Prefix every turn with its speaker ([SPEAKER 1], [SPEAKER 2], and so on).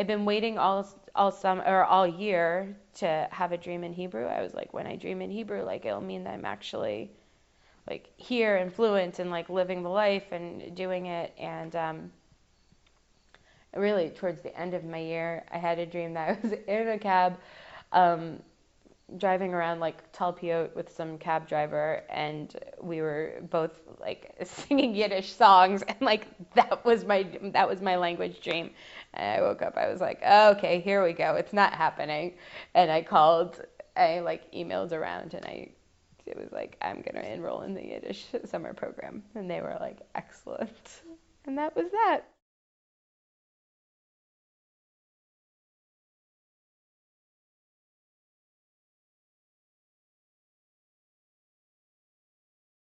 [SPEAKER 1] I've been waiting all summer or all year to have a dream in Hebrew. I was like, when I dream in Hebrew, like it'll mean that I'm actually like here and fluent and like living the life and doing it. And really, towards the end of my year, I had a dream that I was in a cab, um, driving around like Talpiot with some cab driver, and we were both like singing Yiddish songs, and like that was my language dream. And I woke up, I was like, oh, okay, here we go. It's not happening. And I like emailed around, and it was like, I'm gonna enroll in the Yiddish summer program, and they were like, excellent, and that was that.